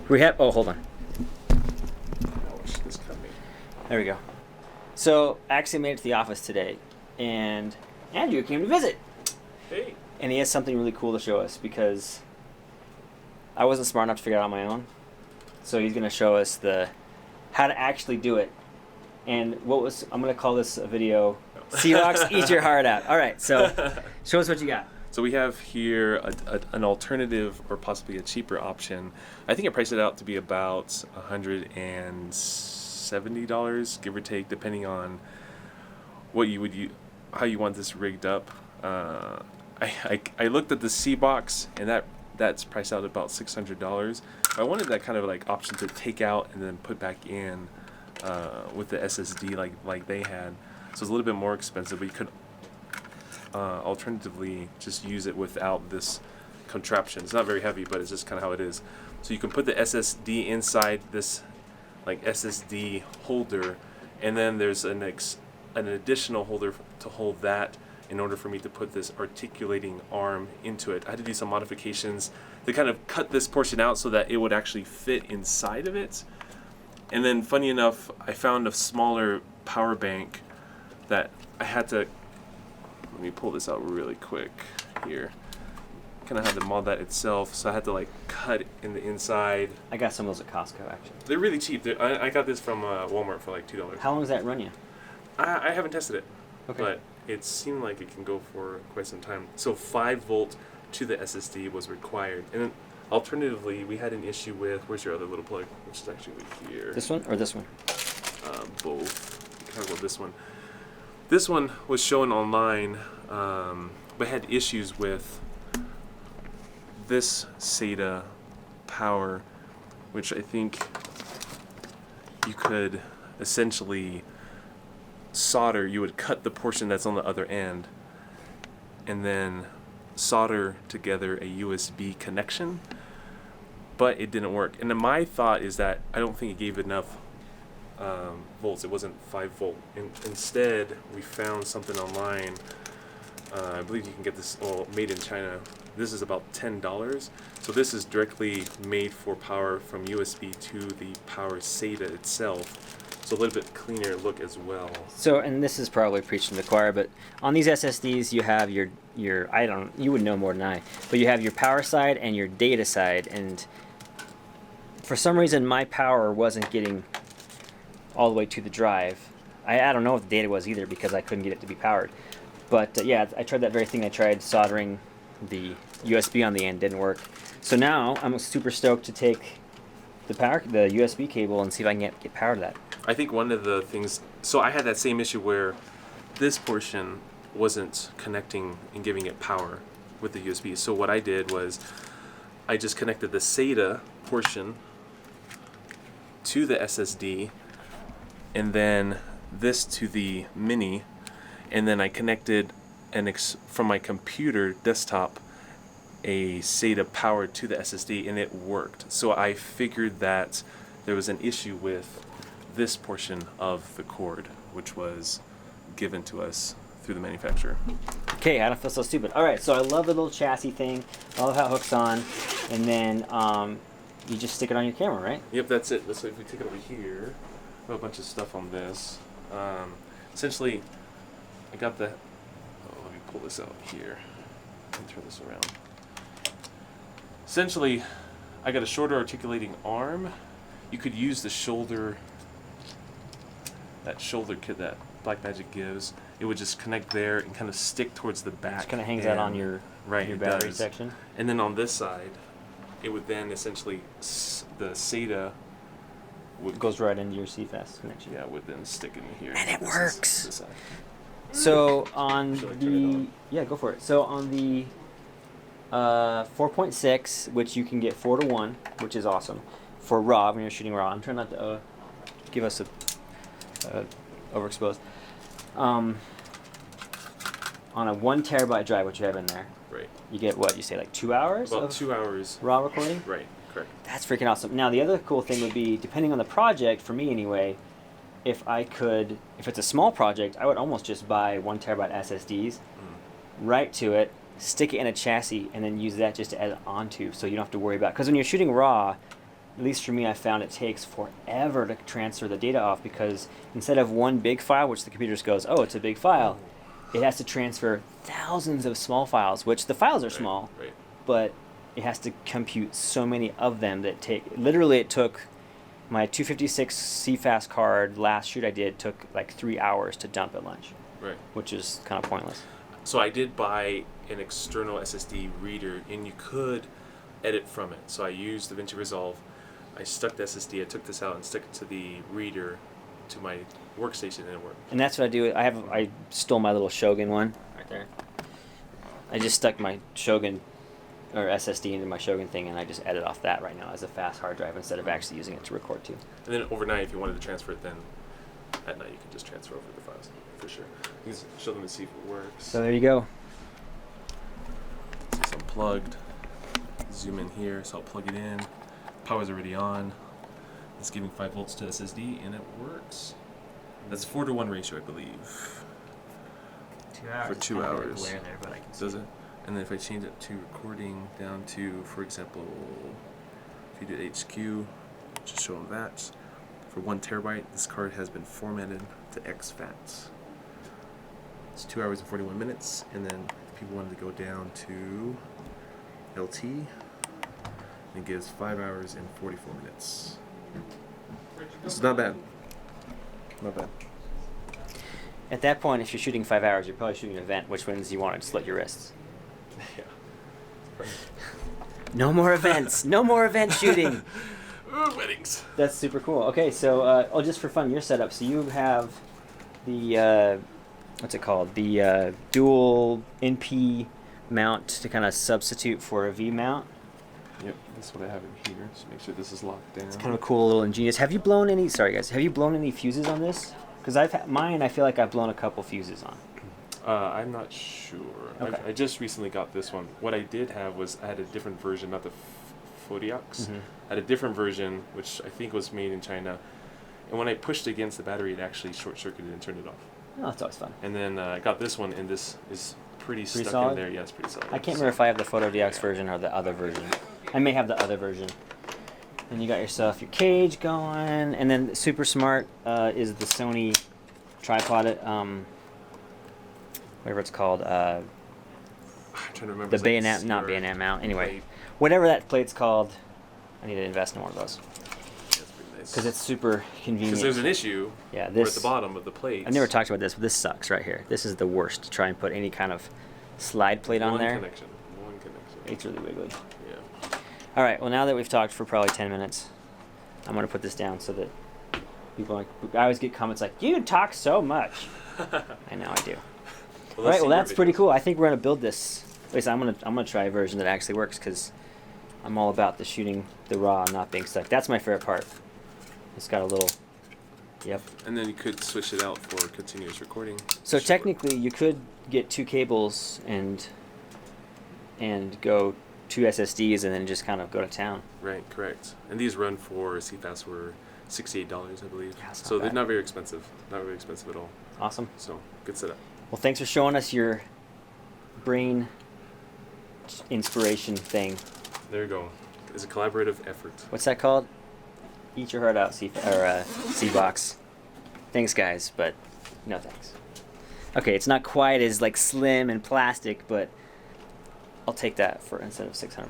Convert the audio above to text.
We have. Oh, hold on. This coming. There we go. So I actually made it to the office today, and Andrew came to visit. Hey. And he has something really cool to show us because I wasn't smart enough to figure it out on my own. So he's going to show us how to actually do it. And I'm going to call this a video, Sea-Rocks, Eat Your Heart Out. All right, so show us what you got. So we have here an alternative or possibly a cheaper option. I think I priced it out to be about $170, give or take, depending on what you would how you want this rigged up. I looked at the C box, and that's priced out at about $600. I wanted that kind of like option to take out and then put back in with the SSD like they had. So it's a little bit more expensive, but you could alternatively just use it without this contraption. It's not very heavy, but it's just kind of how it is. So you can put the SSD inside this like SSD holder, and then there's an additional holder to hold that in order for me to put this articulating arm into it. I had to do some modifications to kind of cut this portion out so that it would actually fit inside of it. And then funny enough, I found a smaller power bank that I had to, let me pull this out really quick here. Kind of had to mod that itself, so I had to like cut in the inside. I got some of those at Costco, actually. They're really cheap. I got this from Walmart for like $2. How long does that run you? I haven't tested it, Okay. but it seemed like it can go for quite some time. So 5 volt to the SSD was required. And then alternatively, we had an issue with, where's your other little plug? Which is actually here. This one or this one? Both. Talk about this one. This one was shown online, but had issues with this SATA power, which I think you could essentially solder. You would cut the portion that's on the other end and then solder together a USB connection, but it didn't work. And then my thought is that I don't think it gave enough volts. It wasn't 5 volt. Instead, we found something online. I believe you can get this made in China. This is about $10. So this is directly made for power from USB to the power SATA itself. So a little bit cleaner look as well. So, and this is probably preaching to the choir, but on these SSDs you have your you would know more than I, but you have your power side and your data side, and for some reason my power wasn't getting all the way to the drive. I don't know what the data was either because I couldn't get it to be powered. But yeah, I tried that very thing. I tried soldering the USB on the end, didn't work. So now I'm super stoked to take the USB cable and see if I can get power to that. I think one of the things, so I had that same issue where this portion wasn't connecting and giving it power with the USB. So what I did was I just connected the SATA portion to the SSD and then this to the mini, and then I connected from my computer desktop a SATA power to the SSD, and it worked. So I figured that there was an issue with this portion of the cord, which was given to us through the manufacturer. Okay, I don't feel so stupid. All right, so I love the little chassis thing. I love how it hooks on, and then you just stick it on your camera, right? Yep, that's it. So if we take it over here, we have a bunch of stuff on this. Essentially, I got the. Oh, let me pull this out here and turn this around. Essentially, I got a shorter articulating arm. You could use the shoulder. That shoulder kit that Blackmagic gives, it would just connect there and kind of stick towards the back. It kind of hangs out on your battery section. And then on this side, it would then essentially the SATA goes right into your CFast connection. Yeah, would then stick in here. And it works. This side. So on go for it. So on the 4.6, which you can get 4:1, which is awesome for RAW when you're shooting RAW. I'm trying not to give us a overexposed. On a 1 terabyte drive, which you have in there, right? You get what you say, like 2 hours? About 2 hours. RAW recording. Right. Correct. That's freaking awesome. Now the other cool thing would be, depending on the project, for me anyway, if it's a small project, I would almost just buy 1 terabyte SSDs, write to it, stick it in a chassis, and then use that just to add it onto, so you don't have to worry about. Because when you're shooting RAW, at least for me, I found it takes forever to transfer the data off because instead of one big file, which the computer just goes, oh, it's a big file, it has to transfer thousands of small files, which the files are small, Right. but it has to compute so many of them that literally it took my 256 CFast card last shoot I did took like 3 hours to dump at lunch, Right. which is kind of pointless. So I did buy an external SSD reader, and you could edit from it. So I used DaVinci Resolve. I stuck the SSD. I took this out and stuck it to the reader to my workstation, and it worked. And that's what I do. I stole my little Shogun one right there. I just stuck my Shogun or SSD into my Shogun thing, and I just edit off that right now as a fast hard drive instead of actually using it to record to. And then overnight, if you wanted to transfer it, then at night you could just transfer over the files for sure. You can show them and see if it works. So there you go. So it's unplugged. Zoom in here, so I'll plug it in. Power's already on. It's giving 5 volts to SSD, and it works. That's 4-to-1 ratio, I believe. 2 hours. For 2 hours. There, but I can Does it? And then if I change it to recording down to, for example, if you did HQ, just show them that. For 1 terabyte, this card has been formatted to exFAT. It's 2 hours and 41 minutes, and then if people wanted to go down to LT, it gives 5 hours and 44 minutes. This is not bad. Not bad. At that point, if you're shooting 5 hours, you're probably shooting an event, which means you want to slit your wrists. Yeah. No more events. No more event shooting. Weddings. That's super cool. Okay, so just for fun, your setup. So you have the what's it called? The dual NP mount to kind of substitute for a V mount. Yep, that's what I have in here. Just make sure this is locked down. It's kind of a cool little ingenious. Have you blown any? Sorry guys. Have you blown any fuses on this? Because mine. I feel like I've blown a couple fuses on. I'm not sure. Okay. I just recently got this one. What I did have was I had a different version, not the Fodiox. Mm-hmm. I had a different version, which I think was made in China. And when I pushed against the battery, it actually short-circuited and turned it off. Oh, that's always fun. And then I got this one, and this is pretty stuck solid? in there. Yeah, it's pretty solid. I can't remember if I have the Photodiox version or the other version. I may have the other version. And you got yourself your cage going, and then super smart is the Sony tripod. Whatever it's called. I'm trying to remember. The It's like bayonet, not zero bayonet mount. Anyway, plate. whatever that plate's called, I need to invest in one of those That's pretty nice. because it's super convenient. Because there's an issue. Yeah, We're this. at the bottom of the plate. I've never talked about this, but this sucks right here. This is the worst to try and put any kind of slide plate on there. One connection. It's really wiggly. Yeah. All right. Well, now that we've talked for probably 10 minutes, I'm gonna put this down so that people like. I always get comments like, "You talk so much." I know I do. All right. Well, that's pretty cool. I think we're gonna build this. At least I'm gonna try a version that actually works because I'm all about the shooting the raw and not being stuck. That's my favorite part. It's got a little. Yep. And then you could switch it out for continuous recording. So Sure. technically, you could get 2 cables and go 2 SSDs and then just kind of go to town. Right, correct. And these run for CFast were $68, I believe. Yeah, it's not So they're bad. not very expensive. Not very expensive at all. Awesome. So good setup. Well, thanks for showing us your brain inspiration thing. There you go. It's a collaborative effort. What's that called? Eat your heart out, C-Box. Thanks, guys, but no thanks. Okay, it's not quite as like slim and plastic, but I'll take that for instead of $600.